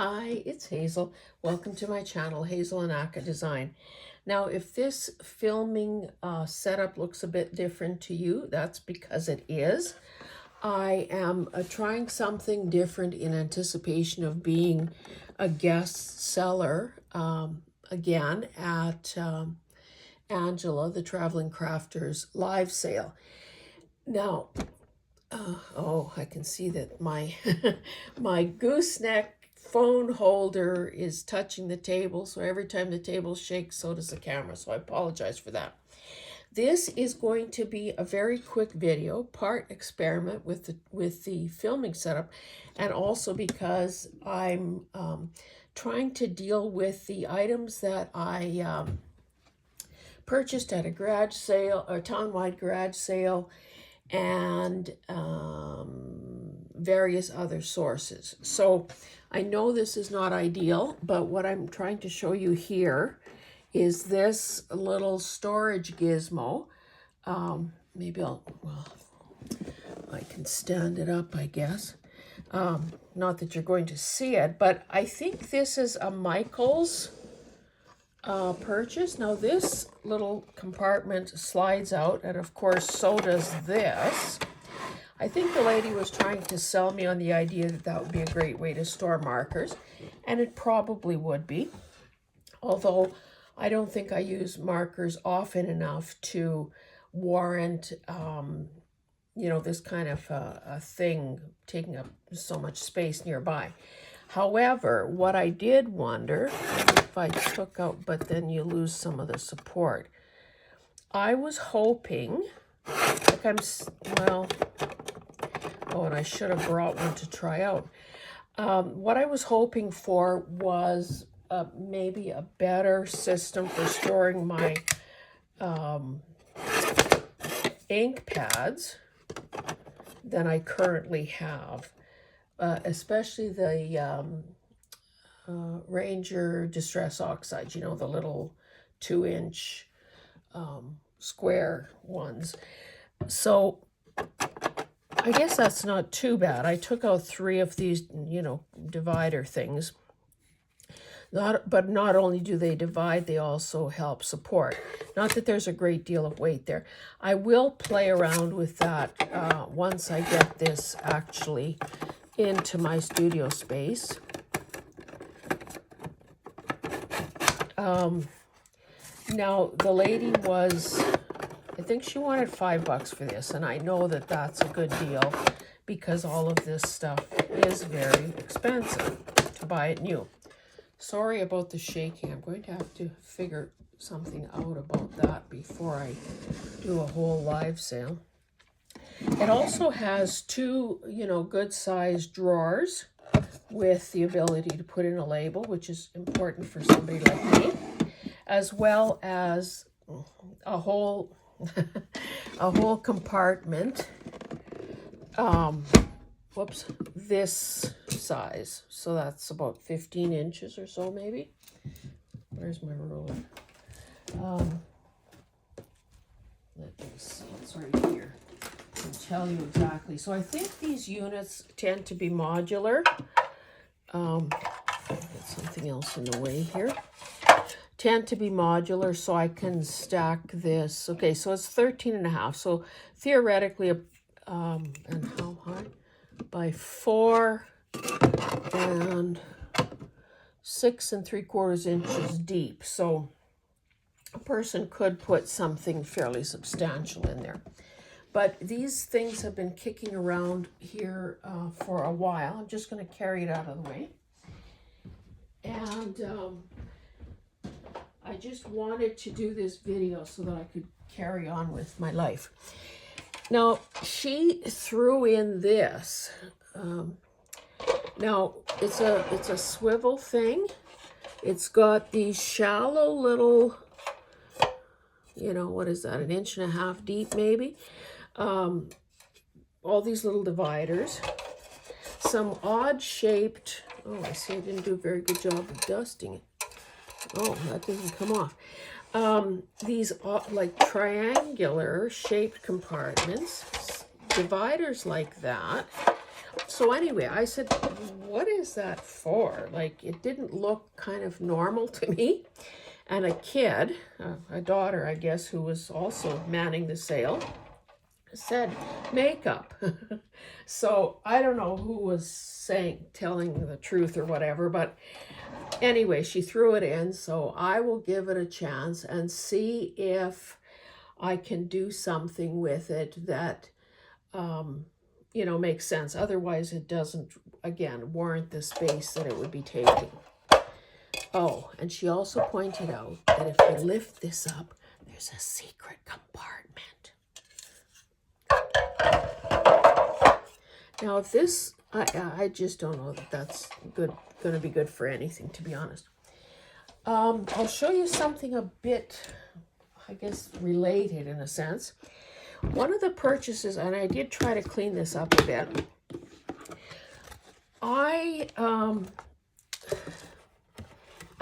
Hi, it's Hazel. Welcome to my channel, Hazel and Aka Design. Now, if this filming setup looks a bit different to you, that's because it is. I am trying something different in anticipation of being a guest seller again at Angela, the Traveling Crafters live sale. Now, oh, I can see that my my gooseneck phone holder is touching the table, so every time the table shakes, so does the camera, so I apologize for that. This is going to be a very quick video, part experiment with the filming setup, and also because I'm trying to deal with the items that I purchased at a garage sale, or town-wide garage sale, and various other sources. So I know this is not ideal, but what I'm trying to show you here is this little storage gizmo. Maybe well, I can stand it up, I guess. Not that you're going to see it, but I think this is a Michael's purchase. Now this little compartment slides out, and of course so does this. I think the lady was trying to sell me on the idea that that would be a great way to store markers, and it probably would be, although I don't think I use markers often enough to warrant this kind of a thing taking up so much space nearby. However, what I did wonder, if I took out, but then you lose some of the support. I was hoping, and I should have brought one to try out. What I was hoping for was maybe a better system for storing my ink pads than I currently have. Especially the Ranger Distress Oxides, the little 2-inch square ones. So I guess that's not too bad. I took out 3 of these, divider things. But not only do they divide, they also help support. Not that there's a great deal of weight there. I will play around with that once I get this actually into my studio space. Now the lady was, I think she wanted $5 for this, and I know that that's a good deal because all of this stuff is very expensive to buy it new. Sorry about the shaking. I'm going to have to figure something out about that before I do a whole live sale. It also has 2, good-sized drawers with the ability to put in a label, which is important for somebody like me, as well as a whole compartment. This size, so that's about 15 inches or so, maybe. Where's my ruler? Let me see, it's right here. I'll tell you exactly. So I think these units tend to be modular. Get something else in the way here. Tend to be modular, so I can stack this. Okay, so it's 13.5. So theoretically, and how high? By 4 and 6 3/4 inches deep. So a person could put something fairly substantial in there. But these things have been kicking around here for a while. I'm just going to carry it out of the way. And I just wanted to do this video so that I could carry on with my life. Now, she threw in this. Now, it's a swivel thing. It's got these shallow little, what is that, 1.5 inches deep maybe? All these little dividers. Some odd-shaped, I see I didn't do a very good job of dusting it. Oh, that didn't come off. These like triangular shaped compartments, dividers like that. So anyway, I said, what is that for? Like, it didn't look kind of normal to me. And a kid, a daughter, I guess, who was also manning the sale, said makeup. So I don't know who was telling the truth or whatever, but anyway, she threw it in. So I will give it a chance and see if I can do something with it that, you know, makes sense. Otherwise, it doesn't, again, warrant the space that it would be taking. Oh, and she also pointed out that if you lift this up, there's a secret compartment. Now, if this, I just don't know that that's going to be good for anything, to be honest. I'll show you something a bit, I guess, related in a sense. One of the purchases, and I did try to clean this up a bit.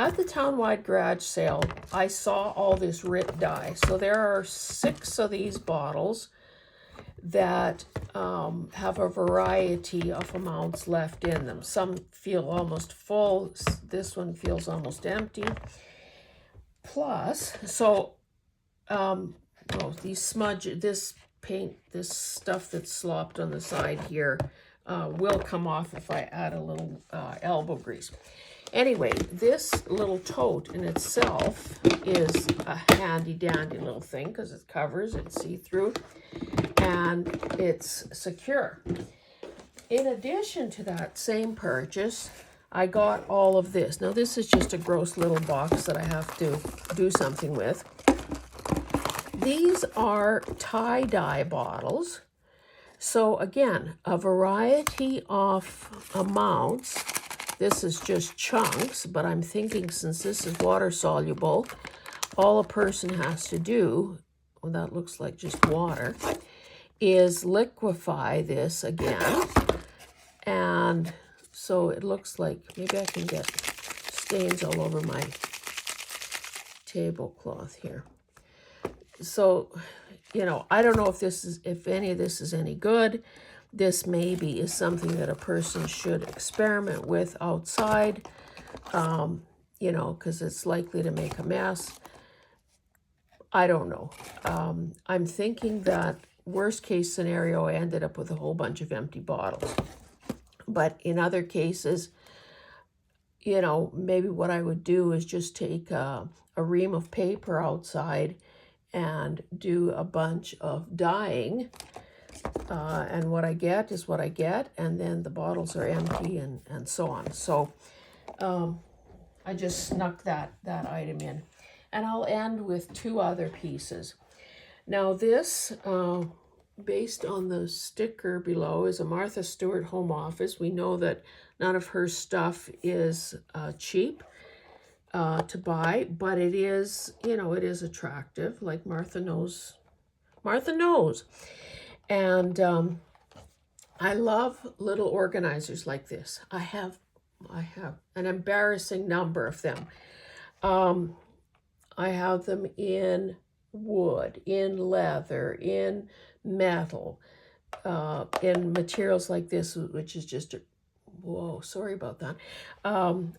At the townwide garage sale, I saw all this RIT dye. So there are 6 of these bottles that have a variety of amounts left in them. Some feel almost full. This one feels almost empty. Plus, so these this paint, this stuff that's slopped on the side here will come off if I add a little elbow grease. Anyway, this little tote in itself is a handy dandy little thing because it covers, it's see-through, and it's secure. In addition to that same purchase, I got all of this. Now this is just a gross little box that I have to do something with. These are tie-dye bottles. So again, a variety of amounts. This is just chunks, but I'm thinking since this is water soluble, all a person has to do, well, that looks like just water, is liquefy this again. And so it looks like, maybe I can get stains all over my tablecloth here. So, you know, I don't know if any of this is any good. This maybe is something that a person should experiment with outside, you know, because it's likely to make a mess. I don't know. I'm thinking that worst case scenario, I ended up with a whole bunch of empty bottles. But in other cases, you know, maybe what I would do is just take a ream of paper outside and do a bunch of dyeing. And what I get is what I get, and then the bottles are empty and so on. So I just snuck that item in. And I'll end with 2 other pieces. Now this, based on the sticker below, is a Martha Stewart home office. We know that none of her stuff is cheap to buy, but it is, you know, it is attractive, like Martha knows. Martha knows. And I love little organizers like this. I have an embarrassing number of them. I have them in wood, in leather, in metal, in materials like this, which is just whoa, sorry about that,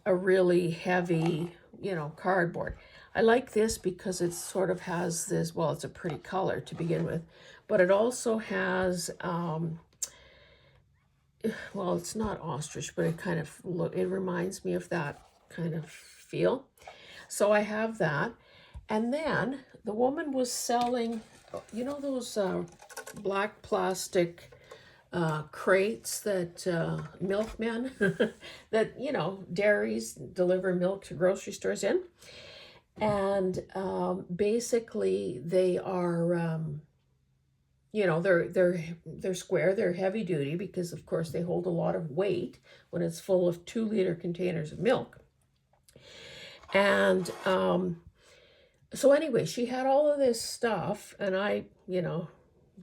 a really heavy, you know, cardboard. I like this because it sort of has this, well, it's a pretty color to begin with, but it also has, well, it's not ostrich, but it kind of it reminds me of that kind of feel. So I have that. And then the woman was selling, you know, those black plastic crates that milkmen, that, you know, dairies deliver milk to grocery stores in. And basically they are, you know, they're square, they're heavy duty because of course they hold a lot of weight when it's full of 2-liter containers of milk. And so anyway, she had all of this stuff, and I, you know,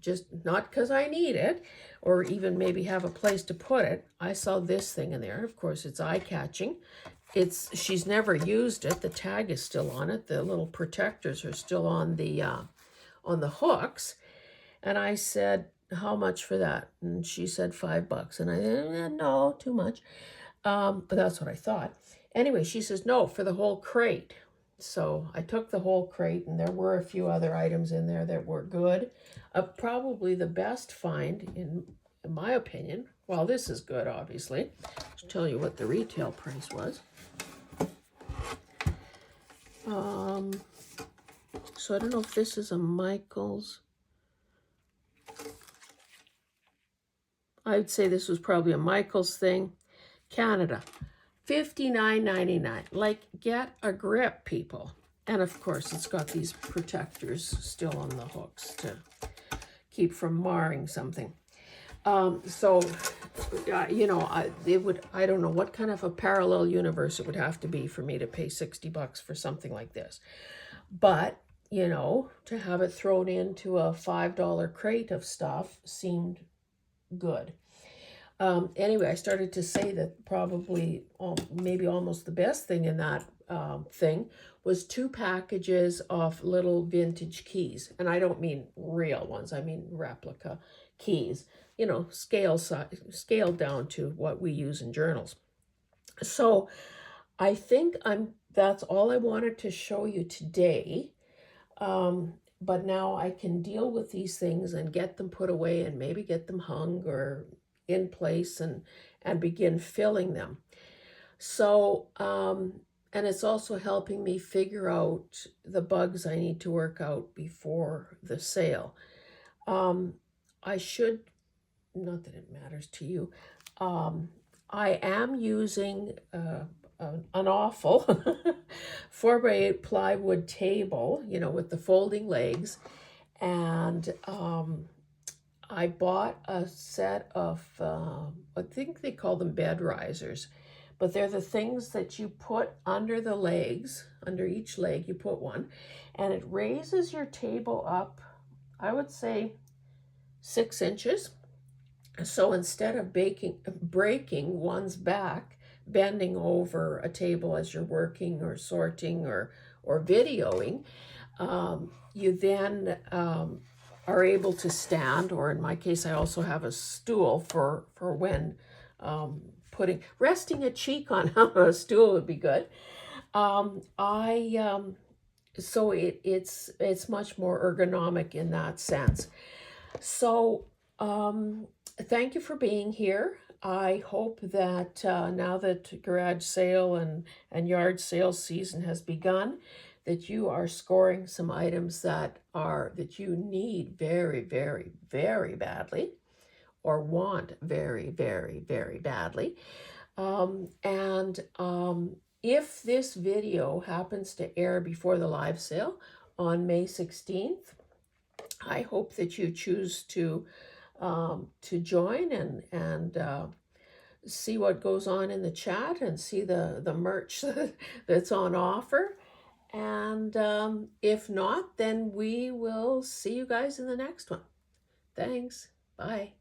just not because I need it or even maybe have a place to put it, I saw this thing in there. Of course, it's eye-catching. She's never used it. The tag is still on it. The little protectors are still on the hooks. And I said, how much for that? And she said $5. And I said, no, too much. But that's what I thought. Anyway, she says, no, for the whole crate. So I took the whole crate, and there were a few other items in there that were good. Probably the best find, in my opinion. Well, this is good, obviously. I'll tell you what the retail price was. So I don't know if this is a Michael's. I would say this was probably a Michael's thing. Canada, $59.99. Like, get a grip, people. And of course, it's got these protectors still on the hooks to keep from marring something. You know, I don't know what kind of a parallel universe it would have to be for me to pay $60 for something like this. But, you know, to have it thrown into a $5 crate of stuff seemed good. Anyway, I started to say that probably maybe almost the best thing in that thing was 2 packages of little vintage keys. And I don't mean real ones, I mean replica keys, you know, scaled down to what we use in journals. So I think that's all I wanted to show you today. But now I can deal with these things and get them put away and maybe get them hung or in place and begin filling them. So, and it's also helping me figure out the bugs I need to work out before the sale. I should, not that it matters to you, I am using an awful 4x8 plywood table, you know, with the folding legs. And I bought a set of, I think they call them bed risers, but they're the things that you put under the legs, under each leg you put one, and it raises your table up, I would say 6 inches. So instead of breaking one's back, bending over a table as you're working or sorting or videoing, you then are able to stand, or in my case, I also have a stool for when resting a cheek on a stool would be good. So it's much more ergonomic in that sense. So thank you for being here. I hope that now that garage sale and yard sale season has begun, that you are scoring some items that you need very, very, very badly, or want very, very, very badly. If this video happens to air before the live sale on May 16th, I hope that you choose to join and see what goes on in the chat and see the merch that's on offer. And if not, then we will see you guys in the next one. Thanks. Bye.